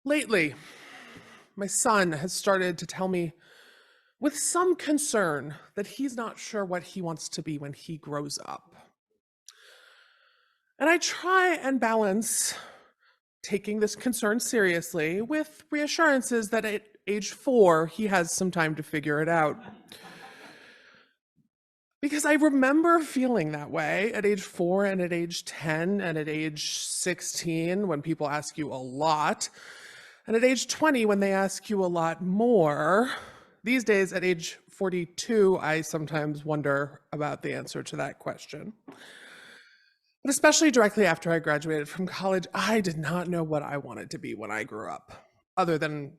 Lately, my son has started to tell me with some concern that he's not sure what he wants to be when he grows up. And I try and balance taking this concern seriously with reassurances that at age 4, he has some time to figure it out. Because I remember feeling that way at age 4 and at age 10 and at age 16 when people ask you a lot, and at age 20 when they ask you a lot more. These days, at age 42, I sometimes wonder about the answer to that question. But especially directly after I graduated from college, I did not know what I wanted to be when I grew up, other than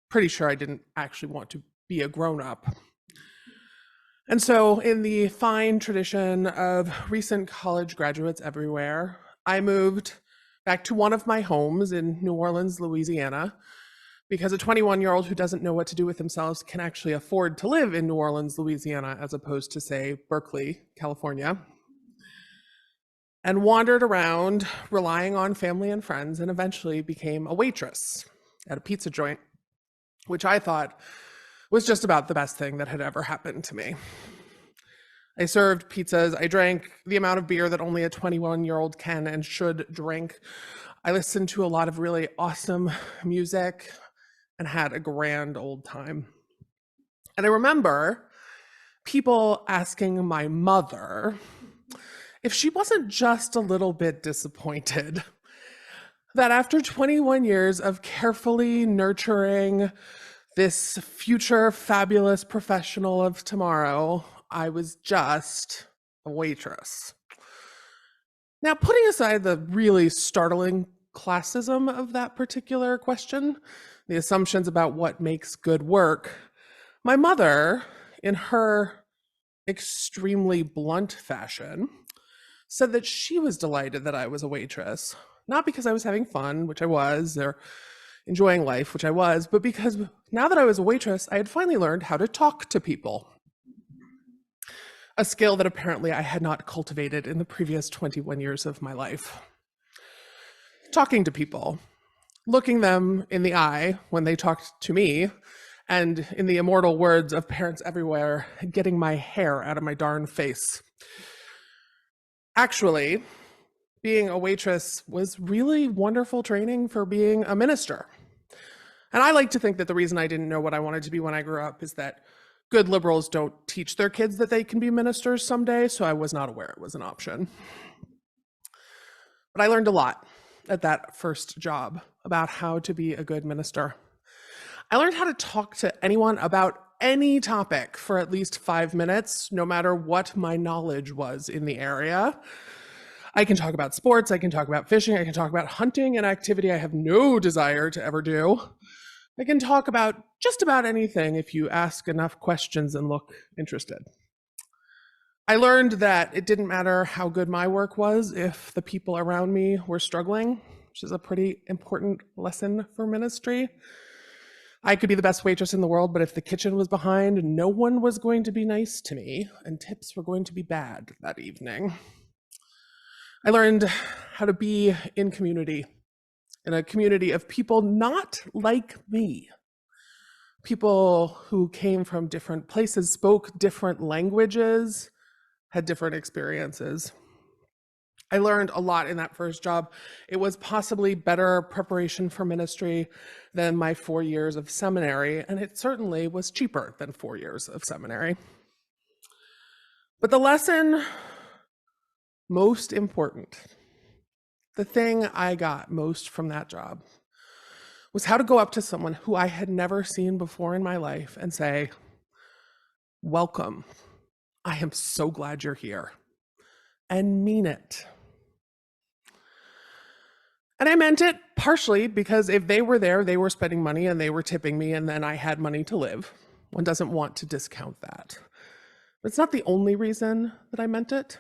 pretty sure I didn't actually want to be a grown-up. And so, in the fine tradition of recent college graduates everywhere, I moved back to one of my homes in New Orleans, Louisiana, because a 21-year-old who doesn't know what to do with themselves can actually afford to live in New Orleans, Louisiana, as opposed to, say, Berkeley, California, and wandered around relying on family and friends, and eventually became a waitress at a pizza joint, which I thought was just about the best thing that had ever happened to me. I served pizzas. I drank the amount of beer that only a 21-year-old can and should drink. I listened to a lot of really awesome music and had a grand old time. And I remember people asking my mother if she wasn't just a little bit disappointed that after 21 years of carefully nurturing this future fabulous professional of tomorrow, I was just a waitress. Now, putting aside the really startling classism of that particular question, the assumptions about what makes good work, my mother, in her extremely blunt fashion, said that she was delighted that I was a waitress, not because I was having fun, which I was, or enjoying life, which I was, but because now that I was a waitress, I had finally learned how to talk to people. A skill that apparently I had not cultivated in the previous 21 years of my life. Talking to people, looking them in the eye when they talked to me, and in the immortal words of parents everywhere, getting my hair out of my darn face. Actually, being a waitress was really wonderful training for being a minister. And I like to think that the reason I didn't know what I wanted to be when I grew up is that good liberals don't teach their kids that they can be ministers someday, so I was not aware it was an option. But I learned a lot at that first job about how to be a good minister. I learned how to talk to anyone about any topic for at least 5 minutes, no matter what my knowledge was in the area. I can talk about sports, I can talk about fishing, I can talk about hunting, an activity I have no desire to ever do. I can talk about just about anything if you ask enough questions and look interested. I learned that it didn't matter how good my work was if the people around me were struggling, which is a pretty important lesson for ministry. I could be the best waitress in the world, but if the kitchen was behind, no one was going to be nice to me, and tips were going to be bad that evening. I learned how to be in community, in a community of people not like me. People who came from different places, spoke different languages, had different experiences. I learned a lot in that first job. It was possibly better preparation for ministry than my 4 years of seminary, and it certainly was cheaper than 4 years of seminary. But the lesson most important, the thing I got most from that job, was how to go up to someone who I had never seen before in my life and say, "Welcome. I am so glad you're here," and mean it. And I meant it partially because if they were there, they were spending money and they were tipping me, and then I had money to live. One doesn't want to discount that. But it's not the only reason that I meant it.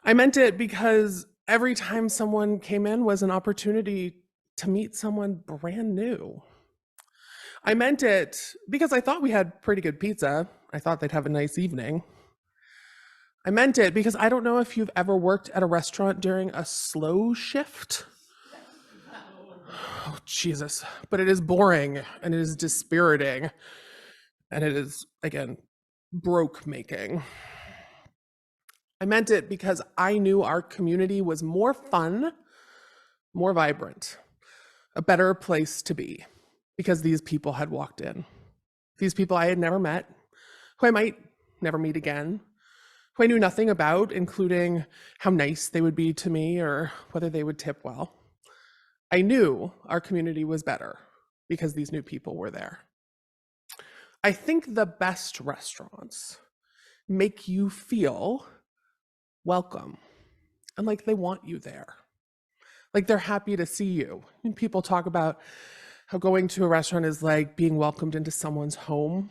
I meant it because every time someone came in was an opportunity to meet someone brand new. I meant it because I thought we had pretty good pizza. I thought they'd have a nice evening. I meant it because I don't know if you've ever worked at a restaurant during a slow shift. Oh, Jesus. But it is boring and it is dispiriting. And it is, again, broke making. I meant it because I knew our community was more fun, more vibrant, a better place to be because these people had walked in. These people I had never met, who I might never meet again, who I knew nothing about, including how nice they would be to me or whether they would tip well. I knew our community was better because these new people were there. I think the best restaurants make you feel welcome and like they want you there, like they're happy to see you. And people talk about how going to a restaurant is like being welcomed into someone's home.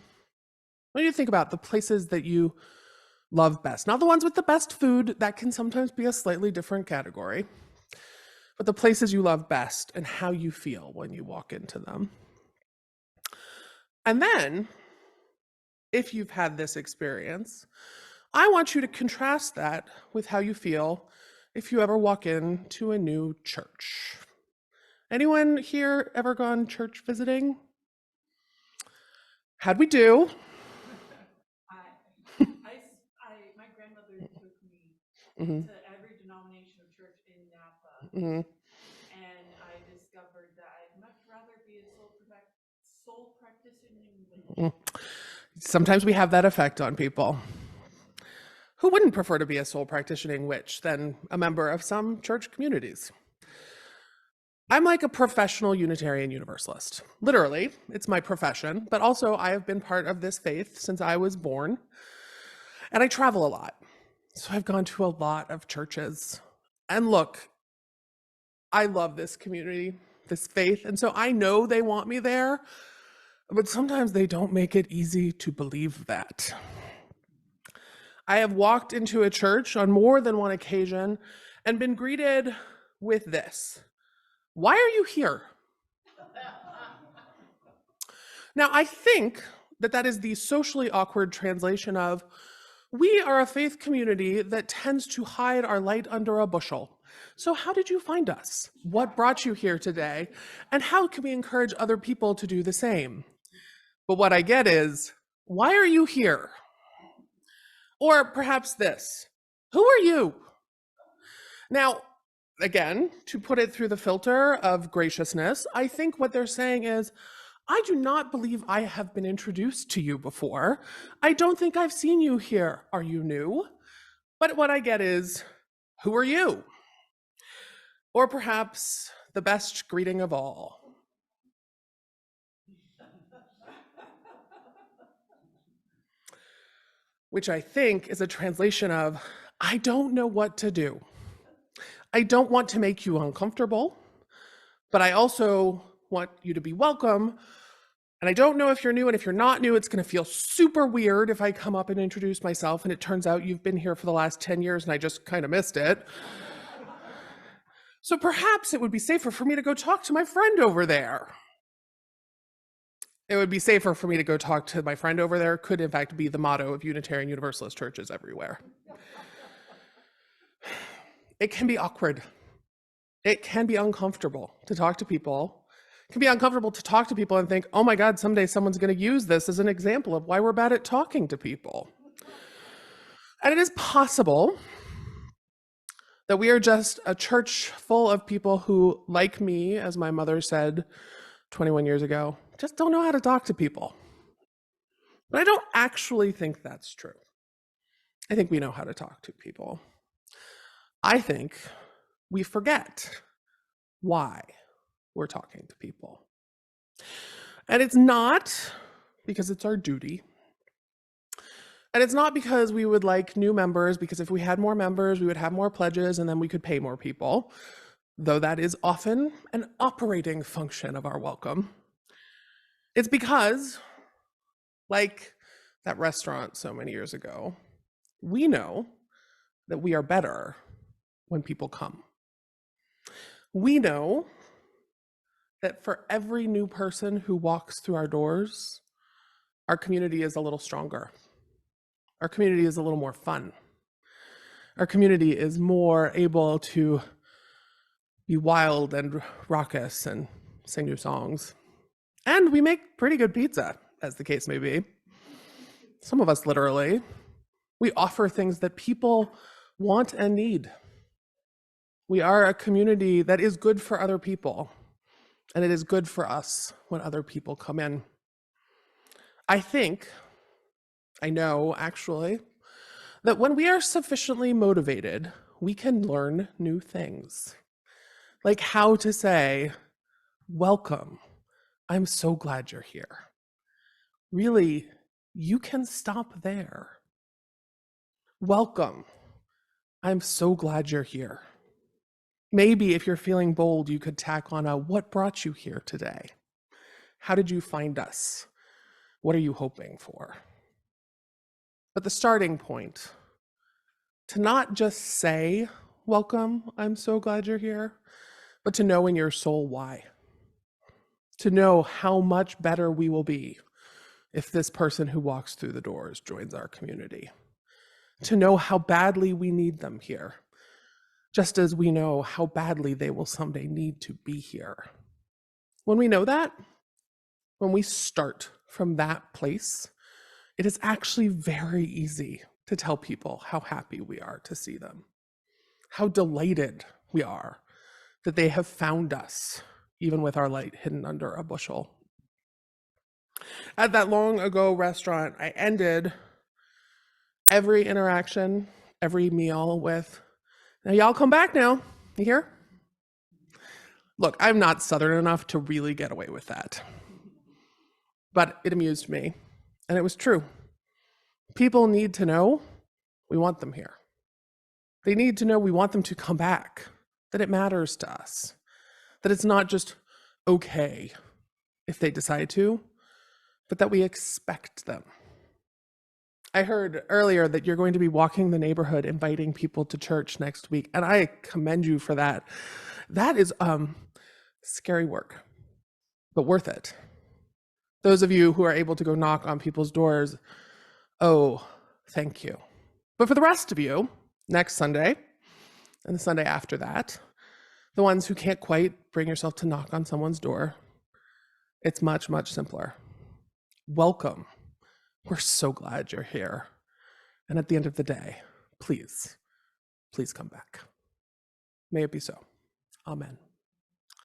What do you think about the places that you love best? Not the ones with the best food, that can sometimes be a slightly different category, but the places you love best and how you feel when you walk into them. And then, if you've had this experience, I want you to contrast that with how you feel if you ever walk into a new church. Anyone here ever gone church visiting? How'd we do? My grandmother took me Mhm. to every denominational church in Napa, Mhm. and I discovered that I'd much rather be a soul practicing witch. Sometimes we have that effect on people. Who wouldn't prefer to be a soul practicing witch than a member of some church communities? I'm like a professional Unitarian Universalist. Literally, it's my profession, but also I have been part of this faith since I was born, and I travel a lot. So I've gone to a lot of churches. And look, I love this community, this faith, and so I know they want me there, but sometimes they don't make it easy to believe that. I have walked into a church on more than one occasion and been greeted with this: "Why are you here?" Now, I think that that is the socially awkward translation of, "We are a faith community that tends to hide our light under a bushel. So, how did you find us? What brought you here today? And how can we encourage other people to do the same?" But what I get is, "Why are you here?" Or perhaps this: "Who are you?" Now, again, to put it through the filter of graciousness, I think what they're saying is, "I do not believe I have been introduced to you before. I don't think I've seen you here. Are you new?" But what I get is, "Who are you?" Or perhaps the best greeting of all: which I think is a translation of, "I don't know what to do. I don't want to make you uncomfortable, but I also want you to be welcome. And I don't know if you're new, and if you're not new, it's going to feel super weird if I come up and introduce myself and it turns out you've been here for the last 10 years and I just kind of missed it. So perhaps it would be safer for me to go talk to my friend over there." It would be safer for me to go talk to my friend over there could in fact be the motto of Unitarian Universalist churches everywhere. It can be awkward. It can be uncomfortable to talk to people. It can be uncomfortable to talk to people and think, "Oh my God, someday someone's going to use this as an example of why we're bad at talking to people." And it is possible that we are just a church full of people who, like me, as my mother said 21 years ago, just don't know how to talk to people. But I don't actually think that's true. I think we know how to talk to people. I think we forget why we're talking to people. And it's not because it's our duty. And it's not because we would like new members, because if we had more members, we would have more pledges and then we could pay more people, though that is often an operating function of our welcome. It's because, like that restaurant so many years ago, we know that we are better when people come. We know that for every new person who walks through our doors, our community is a little stronger. Our community is a little more fun. Our community is more able to be wild and raucous and sing new songs. And we make pretty good pizza, as the case may be. Some of us literally. We offer things that people want and need. We are a community that is good for other people, and it is good for us when other people come in. I know actually, that when we are sufficiently motivated, we can learn new things. Like how to say, welcome, I'm so glad you're here. Really, you can stop there. Welcome, I'm so glad you're here. Maybe if you're feeling bold, you could tack on a, what brought you here today? How did you find us? What are you hoping for? But the starting point, to not just say, welcome, I'm so glad you're here, but to know in your soul why. To know how much better we will be if this person who walks through the doors joins our community. To know how badly we need them here, just as we know how badly they will someday need to be here. When we know that, when we start from that place, it is actually very easy to tell people how happy we are to see them, how delighted we are that they have found us, even with our light hidden under a bushel. At that long ago restaurant, I ended every interaction, every meal with, now y'all come back now, you hear? Look, I'm not Southern enough to really get away with that. But it amused me, and it was true. People need to know we want them here. They need to know we want them to come back, that it matters to us, that it's not just okay if they decide to, but that we expect them. I heard earlier that you're going to be walking the neighborhood, inviting people to church next week, and I commend you for that. That is scary work, but worth it. Those of you who are able to go knock on people's doors, oh, thank you. But for the rest of you, next Sunday and the Sunday after that, the ones who can't quite bring yourself to knock on someone's door, it's much, much simpler. Welcome. We're so glad you're here. And at the end of the day, please, please come back. May it be so. Amen.